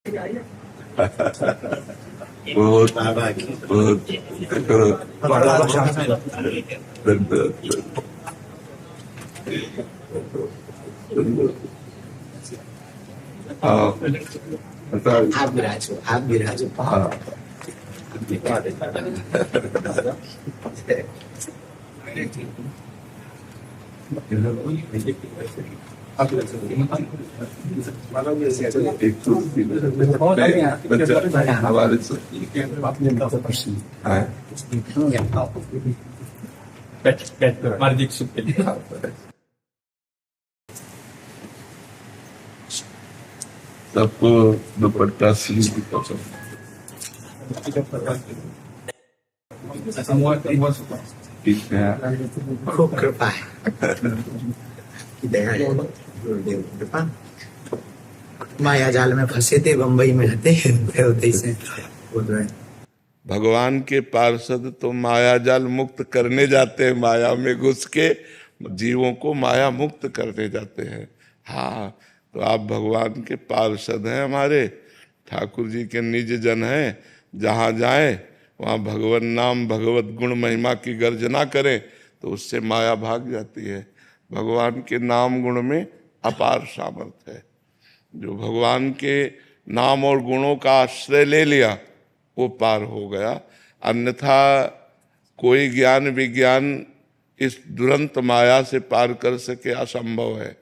बहुत बहुत आप विराजो हमारे सबको दुपट्टा सी खूब कृपा है दया है गुरुदेव कृपा। माया जाल में फंसे थे, बम्बई में रहते होते से बोल रहे भगवान के पार्षद तो माया जाल मुक्त करने जाते हैं, माया में घुस के जीवों को माया मुक्त करने जाते हैं। हाँ, तो आप भगवान के पार्षद हैं, हमारे ठाकुर जी के निज जन हैं। जहाँ जाएं वहाँ भगवान नाम भगवत गुण महिमा की गर्जना करें तो उससे माया भाग जाती है। भगवान के नाम गुण में अपार सामर्थ्य है। जो भगवान के नाम और गुणों का आश्रय ले लिया वो पार हो गया, अन्यथा कोई ज्ञान विज्ञान इस दुरंत माया से पार कर सके असंभव है।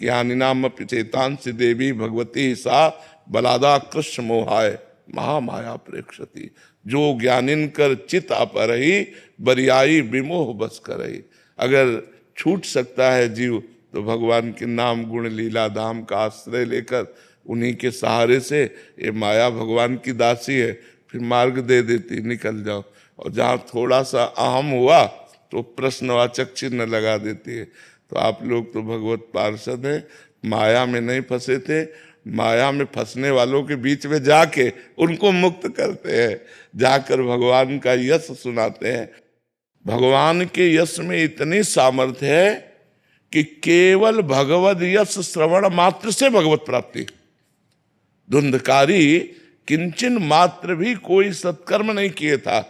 ज्ञानिनाम चेतांसि देवी भगवती सा बलादा कृष्ण मोहाय महामाया प्रेक्षति। जो ज्ञानिन कर चित अपरही बरियाई विमोह बस करही। अगर छूट सकता है जीव तो भगवान के नाम गुण लीला धाम का आश्रय लेकर उन्हीं के सहारे से, ये माया भगवान की दासी है, फिर मार्ग दे देती निकल जाओ। और जहाँ थोड़ा सा अहम हुआ तो प्रश्नवाचक चिन्ह लगा देती है। तो आप लोग तो भगवत पार्षद हैं, माया में नहीं फंसे थे, माया में फंसने वालों के बीच में जाके उनको मुक्त करते हैं, जाकर भगवान का यश सुनाते हैं। भगवान के यश में इतनी सामर्थ्य है कि केवल भगवद यश श्रवण मात्र से भगवत प्राप्ति। धुंधकारी किंचन मात्र भी कोई सत्कर्म नहीं किए था,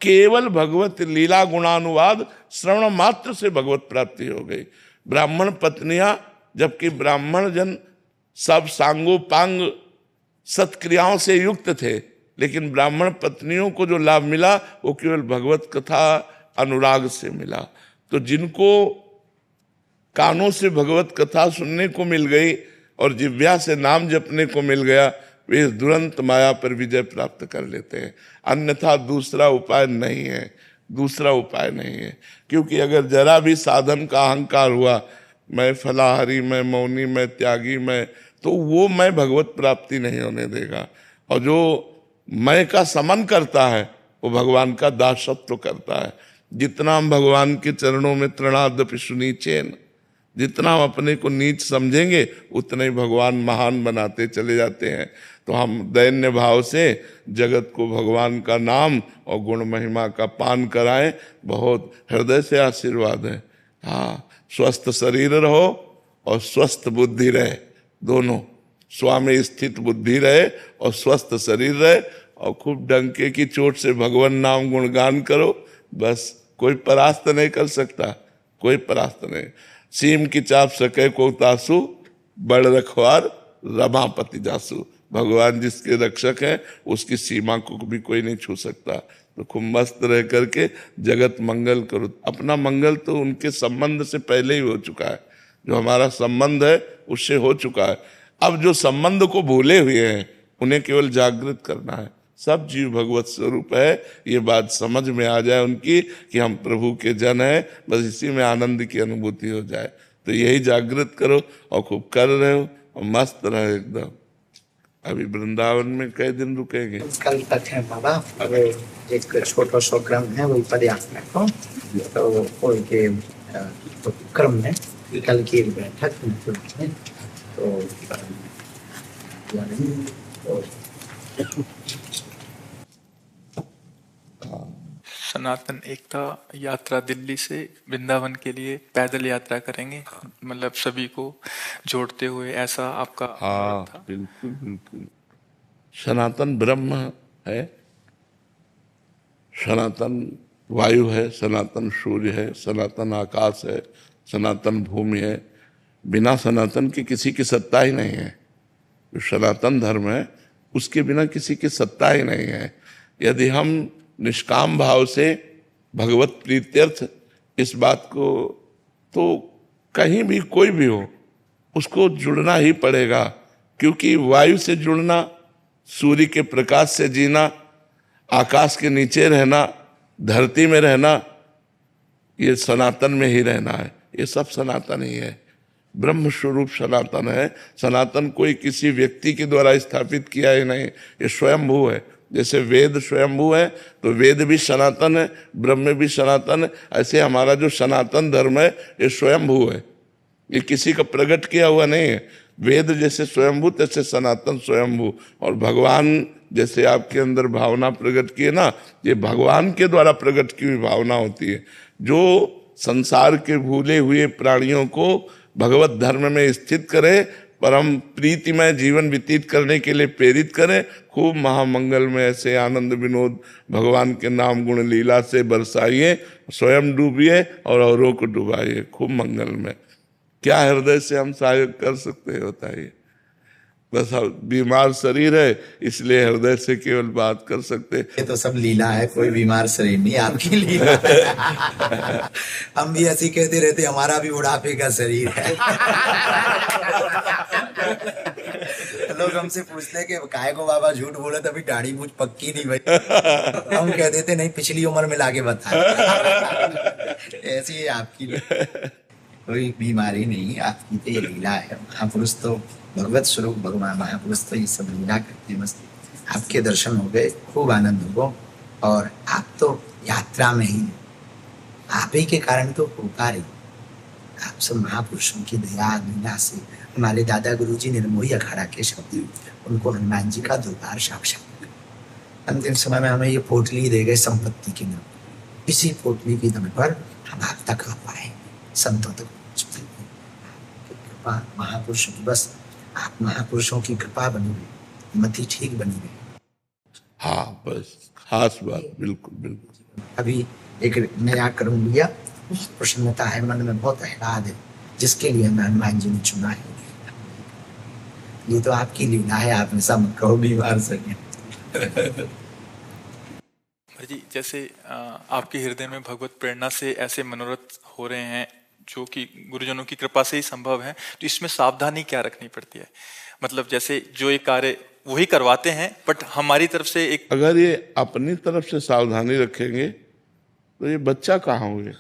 केवल भगवत लीला गुणानुवाद श्रवण मात्र से भगवत प्राप्ति हो गई। ब्राह्मण पत्नियां, जबकि ब्राह्मण जन सब सांगोपांग सत्क्रियाओं से युक्त थे, लेकिन ब्राह्मण पत्नियों को जो लाभ मिला वो केवल भगवत कथा अनुराग से मिला। तो जिनको कानों से भगवत कथा सुनने को मिल गई और जिह्वा से नाम जपने को मिल गया, वे इस दुरंत माया पर विजय प्राप्त कर लेते हैं। अन्यथा दूसरा उपाय नहीं है, दूसरा उपाय नहीं है। क्योंकि अगर जरा भी साधन का अहंकार हुआ, मैं फलाहारी, मैं मौनी, मैं त्यागी, मैं, तो वो मैं भगवत प्राप्ति नहीं होने देगा। और जो मैं का समन करता है वो भगवान का दासत्व करता है। जितना हम भगवान के चरणों में तृणादपि सुनीचेन, जितना हम अपने को नीच समझेंगे उतना ही भगवान महान बनाते चले जाते हैं। तो हम दैन्य भाव से जगत को भगवान का नाम और गुण महिमा का पान कराएं, बहुत हृदय से आशीर्वाद है। हाँ, स्वस्थ शरीर रहो और स्वस्थ बुद्धि रहे, दोनों स्वामी स्थित बुद्धि रहे और स्वस्थ शरीर रहे। और खूब डंके की चोट से भगवान नाम गुणगान करो, बस कोई परास्त नहीं कर सकता, कोई परास्त नहीं। सीम की चाप सके को तासु, बड़ रखवार रमापति जासु। भगवान जिसके रक्षक हैं उसकी सीमा को भी कोई नहीं छू सकता। तो खूब मस्त रह करके जगत मंगल करो। अपना मंगल तो उनके संबंध से पहले ही हो चुका है, जो हमारा संबंध है उससे हो चुका है। अब जो संबंध को भूले हुए हैं उन्हें केवल जागृत करना है। सब जीव भगवत स्वरूप है, ये बात समझ में आ जाए उनकी कि हम प्रभु के जन हैं, बस इसी में आनंद की अनुभूति हो जाए। तो यही जागृत करो और खूब कर रहे हो और मस्त रहे एकदम। अभी वृंदावन में कई दिन रुकेंगे? कल तक है बाबा, अब एक छोटा सा क्रम है वही पदयात्रा को, तो कोई के तो क्रम में कल की बैठक में तो सनातन एकता यात्रा दिल्ली से वृंदावन के लिए पैदल यात्रा करेंगे, मतलब सभी को जोड़ते हुए, ऐसा आपका हाँ था? बिल्कुल बिल्कुल। सनातन ब्रह्म है, सनातन वायु है, सनातन सूर्य है, सनातन आकाश है, सनातन भूमि है। बिना सनातन की किसी की सत्ता ही नहीं है। जो सनातन धर्म है उसके बिना किसी की सत्ता ही नहीं है। यदि हम निष्काम भाव से भगवत प्रीत्यर्थ इस बात को, तो कहीं भी कोई भी हो उसको जुड़ना ही पड़ेगा, क्योंकि वायु से जुड़ना, सूर्य के प्रकाश से जीना, आकाश के नीचे रहना, धरती में रहना, ये सनातन में ही रहना है। ये सब सनातन ही है। ब्रह्म स्वरूप सनातन है। सनातन कोई किसी व्यक्ति के द्वारा स्थापित किया ही नहीं, ये स्वयंभू है। जैसे वेद स्वयंभू है तो वेद भी सनातन है, ब्रह्म भी सनातन है। ऐसे हमारा जो सनातन धर्म है ये स्वयंभू है, ये किसी का प्रकट किया हुआ नहीं है। वेद जैसे स्वयंभू तैसे सनातन स्वयंभू। और भगवान जैसे आपके अंदर भावना प्रकट की है ना, ये भगवान के द्वारा प्रकट की हुई भावना होती है, जो संसार के भूले हुए प्राणियों को भगवत धर्म में स्थित करे, परम प्रीतिमय जीवन व्यतीत करने के लिए प्रेरित करे। खूब महामंगल में ऐसे आनंद विनोद भगवान के नाम गुण लीला से बरसाइए, स्वयं डूबिए और औरों को डुबाइए खूब मंगल में। क्या हृदय से हम सहयोग कर सकते हैं बताइए? बस बीमार शरीर है इसलिए हृदय से केवल बात कर सकते। ये तो सब लीला है, कोई बीमार शरीर नहीं, आपकी लीला है। हम भी ऐसे कहते रहते हमारा भी बुढ़ापे का शरीर है। लोग हमसे पूछते हैं कि काहे को बाबा झूठ बोले, तभी दाढ़ी मूछ पक्की नहीं भाई। हम कह देते नहीं, पिछली उम्र में लाके बता। ऐसी है आपकी, कोई बीमारी नहीं, आपकी तो ये लीला है। महापुरुष तो भगवत स्वरूप भगवान महापुरुष तो ये सब लीला करते मस्त। आपके दर्शन हो गए, खूब आनंद हो, और आप तो यात्रा में ही, आप ही के कारण तो होकार ही। आप सब महापुरुषों की दया लीला से, हमारे दादा गुरुजी निर्मोही अखाड़ा के शब्द, उनको हनुमान जी का दरबार साक्षात। अंतिम समय में हमें ये पोटली दे गए संपत्ति की नाम, इसी पोटली की दम पर हम आप तक आ पाए, संतों तक कृपा महापुरुषों की। बस आप महापुरुषों की कृपा बनी रही, मति ठीक बनी रही। हाँ बस खास बात, बिल्कुल बिल्कुल। अभी एक नया कर्म लिया, बहुत प्रसन्नता है, मन में बहुत आह्लाद है, जिसके लिए मैं हनुमान जी ने चुना है। ये तो आपकी लीला है, आप ऐसा मत कहो बीमार सके। जी, जैसे आपके हृदय में भगवत प्रेरणा से ऐसे मनोरथ हो रहे हैं जो कि गुरुजनों की कृपा से ही संभव है, तो इसमें सावधानी क्या रखनी पड़ती है? मतलब जैसे जो ये कार्य वही करवाते हैं, बट हमारी तरफ से एक, अगर ये अपनी तरफ से सावधानी रखेंगे तो ये बच्चा कहाँ होंगे?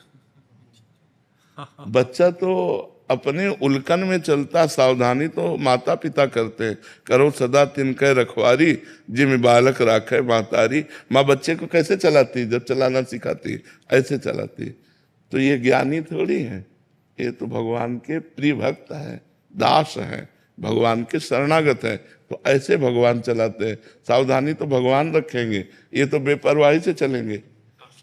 बच्चा तो अपने उल्कन में चलता, सावधानी तो माता पिता करते हैं। करो सदा तिनके रखवारी, जिम बालक राखे मातारी। माँ बच्चे को कैसे चलाती? जब चलाना सिखाती ऐसे चलाती। तो ये ज्ञानी थोड़ी है, ये तो भगवान के प्रिय भक्त हैं, दास हैं, भगवान के शरणागत हैं, तो ऐसे भगवान चलाते हैं। सावधानी तो भगवान रखेंगे, ये तो बेपरवाही से चलेंगे।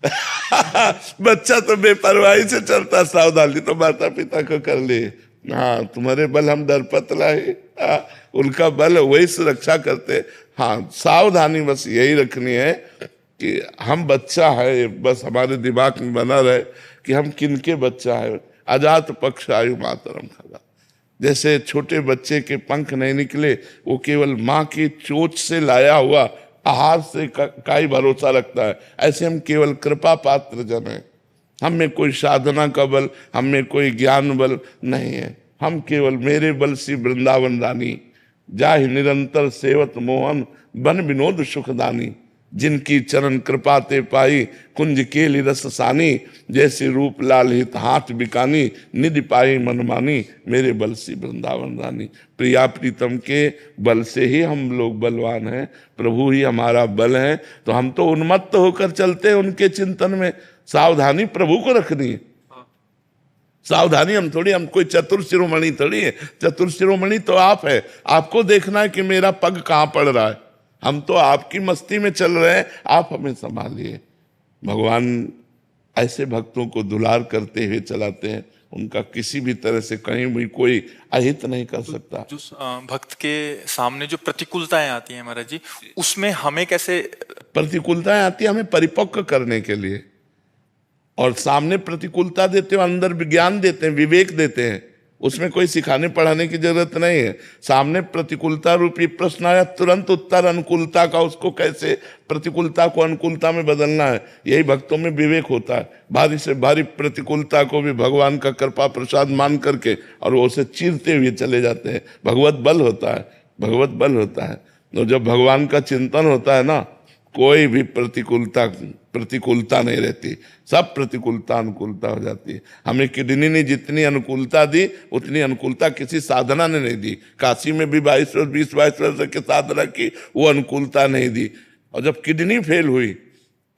बच्चा तो बेपरवाही से चलता, सावधानी तो माता पिता को कर ले। हाँ, तुम्हारे बल हम दरपत लाए, उनका बल वही सुरक्षा करते। हाँ, सावधानी बस यही रखनी है कि हम बच्चा है, बस हमारे दिमाग में बना रहे कि हम किनके बच्चा है। अजात पक्ष आयु मातरम खगा। जैसे छोटे बच्चे के पंख नहीं निकले, वो केवल माँ की चोंच से लाया हुआ आहार से का ही भरोसा रखता है, ऐसे हम केवल कृपा पात्र जन हैं। हम में कोई साधना का बल, हम में कोई ज्ञान बल नहीं है। हम केवल मेरे बल सी वृंदावन रानी, जाहि निरंतर सेवत मोहन, बन विनोद सुखदानी। जिनकी चरण कृपा ते पाई, कुंज केली रस सानी। जैसे रूप लाल हित हाथ बिकानी, निधि पाई मनमानी। मेरे बल सी वृंदावन रानी। प्रिया प्रीतम के बल से ही हम लोग बलवान हैं, प्रभु ही हमारा बल है। तो हम तो उन्मत्त होकर चलते हैं उनके चिंतन में। सावधानी प्रभु को रखनी है। सावधानी हम थोड़ी, हम कोई चतुर शिरोमणि थोड़ी है। चतुर शिरोमणि तो आप है, आपको देखना है कि मेरा पग कहाँ पड़ रहा है। हम तो आपकी मस्ती में चल रहे हैं, आप हमें संभालिए। भगवान ऐसे भक्तों को दुलार करते हुए चलाते हैं। उनका किसी भी तरह से कहीं भी कोई अहित नहीं कर सकता। जो भक्त के सामने जो प्रतिकूलताएं आती हैं महाराज जी, उसमें हमें कैसे? प्रतिकूलताएं आती है हमें परिपक्व करने के लिए, और सामने प्रतिकूलता देते हो, अंदर विज्ञान देते हैं, विवेक देते हैं, उसमें कोई सिखाने पढ़ाने की जरूरत नहीं है। सामने प्रतिकूलता रूपी प्रश्न आया, तुरंत उत्तर अनुकूलता का, उसको कैसे प्रतिकूलता को अनुकूलता में बदलना है, यही भक्तों में विवेक होता है। भारी से भारी प्रतिकूलता को भी भगवान का कृपा प्रसाद मान करके और वो उसे चीरते हुए चले जाते हैं। भगवत बल होता है, भगवत बल होता है। तो जब भगवान का चिंतन होता है ना, कोई भी प्रतिकूलता नहीं रहती, सब प्रतिकूलता अनुकूलता हो जाती है। हमें किडनी ने जितनी अनुकूलता दी उतनी अनुकूलता किसी साधना ने नहीं दी। काशी में भी 20 वर्ष की साधना की, वो अनुकूलता नहीं दी। और जब किडनी फेल हुई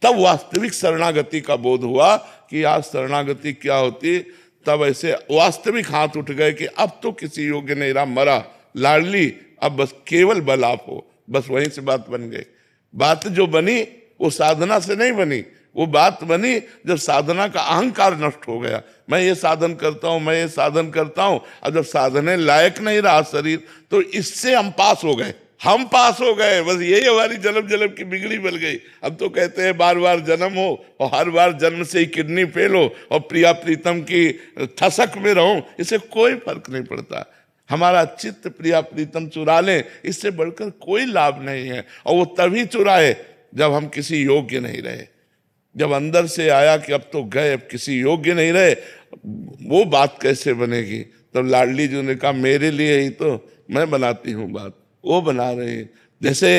तब वास्तविक शरणागति का बोध हुआ कि आज शरणागति क्या होती। तब ऐसे वास्तविक हाथ उठ गए कि अब तो किसी योग्य नहीं रहा, मरा लाडली, अब बस केवल बल आप हो। बस वहीं से बात बन गई। बात जो बनी वो साधना से नहीं बनी, वो बात बनी जब साधना का अहंकार नष्ट हो गया। मैं ये साधन करता हूं, मैं ये साधन करता हूं, और जब साधने लायक नहीं रहा शरीर, तो इससे हम पास हो गए, हम पास हो गए। बस यही हमारी जन्म जन्म की बिगड़ी बन गई। अब तो कहते हैं बार बार जन्म हो और हर बार जन्म से ही किडनी फेल हो और प्रिया प्रीतम की ठसक में रहूं, इससे कोई फर्क नहीं पड़ता। हमारा चित्त प्रिया प्रीतम चुरा ले, इससे बढ़कर कोई लाभ नहीं है। और वो तभी चुराए जब हम किसी योग्य नहीं रहे। जब अंदर से आया कि अब तो गए, अब किसी योग्य नहीं रहे, वो बात कैसे बनेगी। तब लाडली जी ने कहा मेरे लिए ही तो मैं बनाती हूँ बात, वो बना रहे हैं। जैसे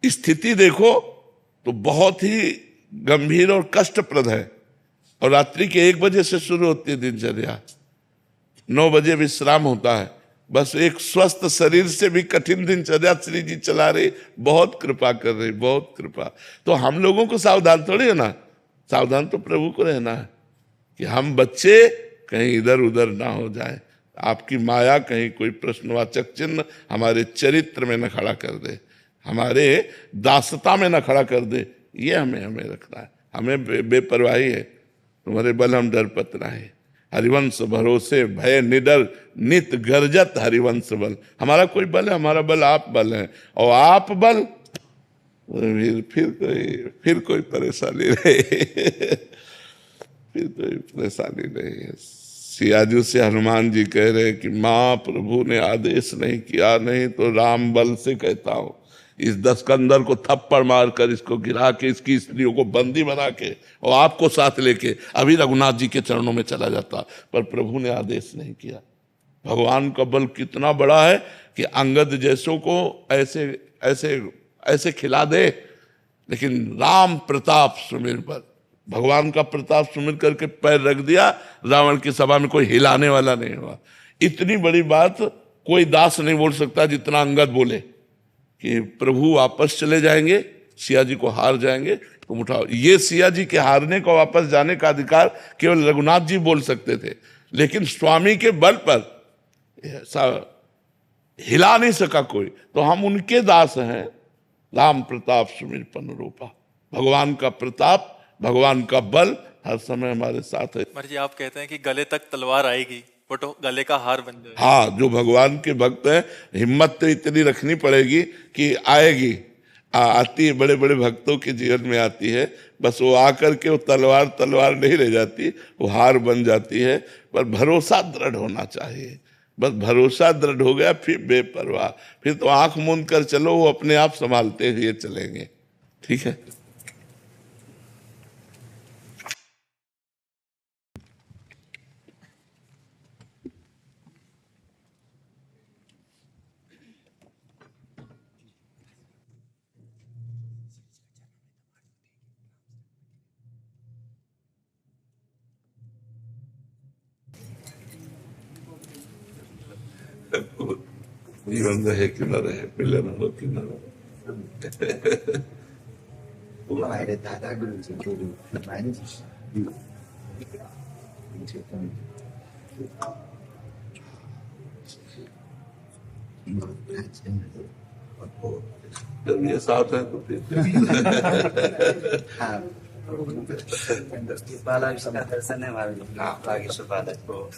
स्थिति देखो तो बहुत ही गंभीर और कष्टप्रद है, और रात्रि के 1 बजे से शुरू होती है दिनचर्या, 9 बजे विश्राम होता है। बस एक स्वस्थ शरीर से भी कठिन दिनचर्या श्री जी चला रही, बहुत कृपा कर रही, बहुत कृपा। तो हम लोगों को सावधान थोड़ी है ना, सावधान तो प्रभु को रहना है कि हम बच्चे कहीं इधर उधर ना हो जाए। आपकी माया कहीं कोई प्रश्नवाचक चिन्ह हमारे चरित्र में न खड़ा कर दे, हमारे दासता में न खड़ा कर दे, ये हमें रखना है। हमें बेपरवाही है, तुम्हारे बल हम डरपत रहे। हरिवंश भरोसे भय निडर नित गर्जत हरिवंश बल। हमारा कोई बल है, हमारा बल आप बल है, और आप बल फिर कोई परेशानी नहीं फिर कोई परेशानी नहीं है। सियाजू से हनुमान जी कह रहे कि माँ प्रभु ने आदेश नहीं किया, नहीं तो राम बल से कहता हूँ इस दस्कंदर को थप्पड़ मारकर इसको गिरा के इसकी स्त्रियों को बंदी बना के और आपको साथ लेके अभी रघुनाथ जी के चरणों में चला जाता, पर प्रभु ने आदेश नहीं किया। भगवान का बल कितना बड़ा है कि अंगद जैसों को ऐसे ऐसे ऐसे खिला दे, लेकिन राम प्रताप सुमिर पर भगवान का प्रताप सुमिर करके पैर रख दिया, रावण की सभा में कोई हिलाने वाला नहीं हुआ। इतनी बड़ी बात कोई दास नहीं बोल सकता जितना अंगद बोले कि प्रभु वापस चले जाएंगे, सिया जी को हार जाएंगे, तुम उठाओ। ये सिया जी के हारने को वापस जाने का अधिकार केवल रघुनाथ जी बोल सकते थे, लेकिन स्वामी के बल पर ऐसा हिला नहीं सका कोई। तो हम उनके दास हैं। राम प्रताप सुमिर पन रूपा, भगवान का प्रताप, भगवान का बल हर समय हमारे साथ है। जी आप कहते हैं कि गले तक तलवार आएगी, बट गले का हार बन जाएगा। हाँ, जो भगवान के भक्त हैं, हिम्मत तो इतनी रखनी पड़ेगी कि आएगी, आती है, बड़े बड़े भक्तों के जीवन में आती है। बस वो आकर के वो तलवार नहीं रह जाती, वो हार बन जाती है। पर भरोसा दृढ़ होना चाहिए। बस भरोसा दृढ़ हो गया, फिर बेपरवाह, फिर तो आंख मूंद कर चलो, वो अपने आप संभालते हुए चलेंगे। ठीक है। जीवन रहे कि न रहे, मिलन हो कि न हो। हमारे दादा गुरु जी के रूप में जब ये साथ है तो फिर हाँ, बालाजी का दर्शन है हमारे, बागेश्वर बालाजी को।